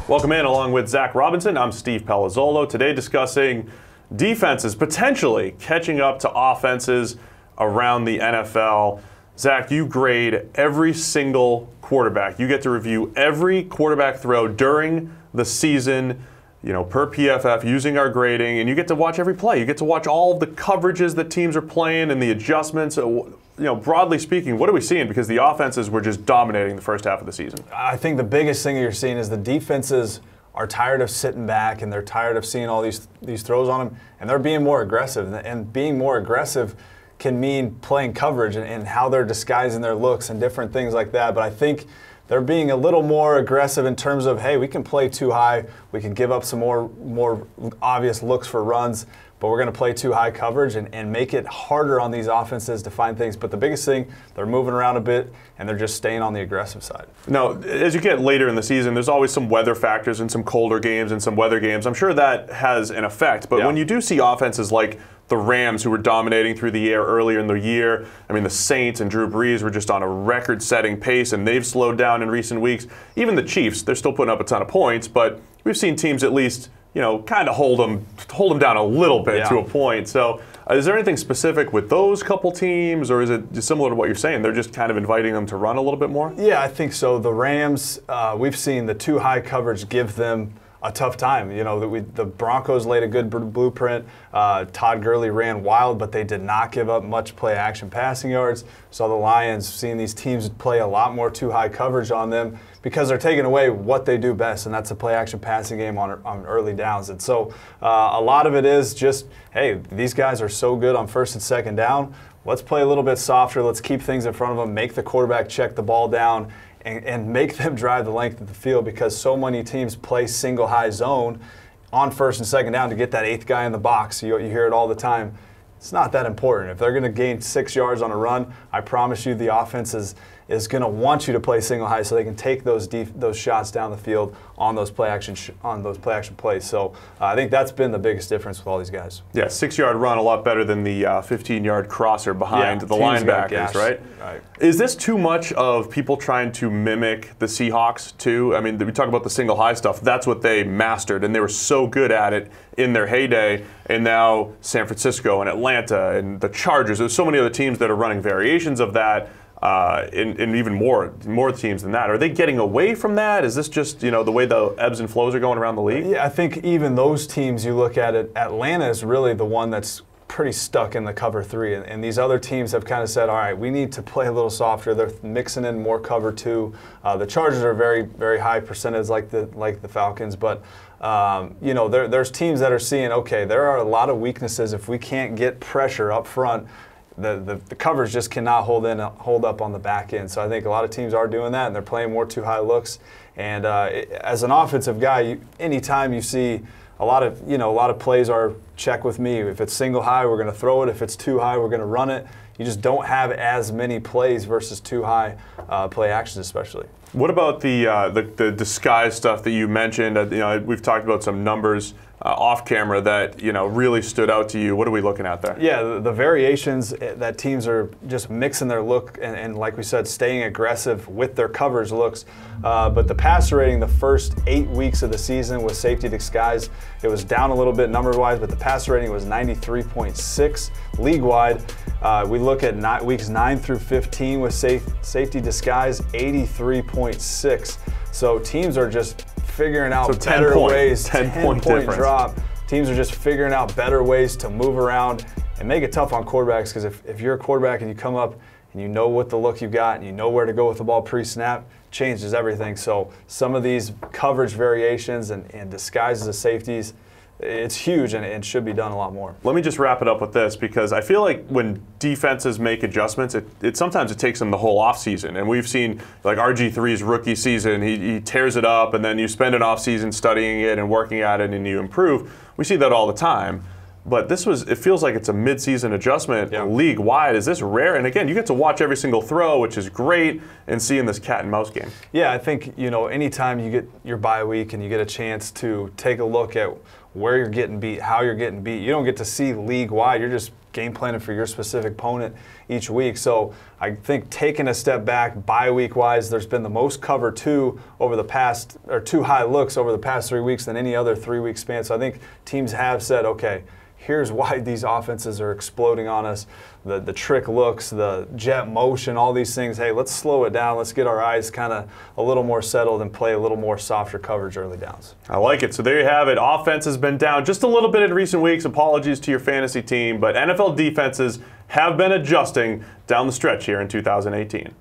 Welcome in along with Zach Robinson. I'm Steve Palazzolo. Today discussing defenses potentially catching up to offenses around the NFL. Zach, you grade every single quarterback. You get to review every quarterback throw during the season, per PFF, using our grading, and you get to watch every play. You get to watch all of the coverages that teams are playing and the adjustments. Broadly speaking, what are we seeing? Because the offenses were just dominating the first half of the season. I think the biggest thing you're seeing is the defenses are tired of sitting back and they're tired of seeing all these throws on them, and they're being more aggressive. And being more aggressive can mean playing coverage and how they're disguising their looks and different things like that. But I think they're being a little more aggressive in terms of, hey, we can play too high, we can give up some more obvious looks for runs, but we're going to play too high coverage and make it harder on these offenses to find things. But the biggest thing, they're moving around a bit, and they're just staying on the aggressive side. Now, as you get later in the season, there's always some weather factors and some colder games and some weather games. I'm sure that has an effect. But when you do see offenses like the Rams, who were dominating through the air earlier in the year, the Saints and Drew Brees were just on a record-setting pace, and they've slowed down in recent weeks. Even the Chiefs, they're still putting up a ton of points, but we've seen teams at least kind of hold them down a little bit to a point. So is there anything specific with those couple teams, or is it just similar to what you're saying? They're just kind of inviting them to run a little bit more? Yeah, I think so. The Rams, we've seen the too high coverage give them a tough time. The Broncos laid a good blueprint. Todd Gurley ran wild, but they did not give up much play-action passing yards. So the Lions, seeing these teams play a lot more too high coverage on them because they're taking away what they do best, and that's a play-action passing game on early downs. And so a lot of it is just, hey, these guys are so good on first and second down. Let's play a little bit softer. Let's keep things in front of them, make the quarterback check the ball down, and make them drive the length of the field, because so many teams play single high zone on first and second down to get that eighth guy in the box. You hear it all the time. It's not that important. If they're going to gain 6 yards on a run, I promise you the offense is going to want you to play single high so they can take those shots down the field on those play action plays. So I think that's been the biggest difference with all these guys. Yeah, 6-yard run, a lot better than the 15-yard crosser behind the linebackers, right? Right. Is this too much of people trying to mimic the Seahawks too? We talk about the single high stuff. That's what they mastered, and they were so good at it in their heyday. And now San Francisco and Atlanta and the Chargers, there's so many other teams that are running variations of that. And even more teams than that. Are they getting away from that? Is this just the way the ebbs and flows are going around the league? Yeah, I think even those teams, you look at it, Atlanta is really the one that's pretty stuck in the cover three, and these other teams have kind of said, all right, we need to play a little softer. They're mixing in more cover two. The Chargers are very, very high percentage like the Falcons, but there's teams that are seeing, okay, there are a lot of weaknesses. If we can't get pressure up front, the coverage just cannot hold up on the back end. So I think a lot of teams are doing that, and they're playing more too high looks. And as an offensive guy, anytime you see a lot of plays are check with me. If it's single high, we're going to throw it. If it's too high, we're going to run it. You just don't have as many plays versus too high play actions, especially. What about the disguise stuff that you mentioned? We've talked about some numbers off camera that really stood out to you. What are we looking at there? Yeah, the variations that teams are just mixing their look and like we said, staying aggressive with their coverage looks. But the passer rating the first 8 weeks of the season with safety disguise, it was down a little bit number-wise, but the passer rating was 93.6 league-wide. We look at weeks 9 through 15 with safety disguise, 83.6. So teams are just figuring out better ways. 10-point drop. Teams are just figuring out better ways to move around and make it tough on quarterbacks, because if you're a quarterback and you come up and you know what the look you've got and you know where to go with the ball pre-snap, changes everything. So some of these coverage variations and disguises of safeties, it's huge and should be done a lot more. Let me just wrap it up with this, because I feel like when defenses make adjustments, sometimes it takes them the whole offseason. And we've seen like RG3's rookie season, he tears it up, and then you spend an offseason studying it and working at it and you improve. We see that all the time. But it feels like it's a mid-season adjustment league-wide. Is this rare? And again, you get to watch every single throw, which is great, and seeing this cat and mouse game. Yeah, I think, anytime you get your bye week and you get a chance to take a look at where you're getting beat, how you're getting beat, you don't get to see league-wide. You're just game planning for your specific opponent each week. So I think taking a step back, bye week wise, there's been the most cover two over the past, or two high looks over the past 3 weeks than any other 3 week span. So I think teams have said, okay, here's why these offenses are exploding on us. The trick looks, the jet motion, all these things. Hey, let's slow it down. Let's get our eyes kind of a little more settled and play a little more softer coverage early downs. I like it. So there you have it. Offense has been down just a little bit in recent weeks. Apologies to your fantasy team, but NFL defenses have been adjusting down the stretch here in 2018.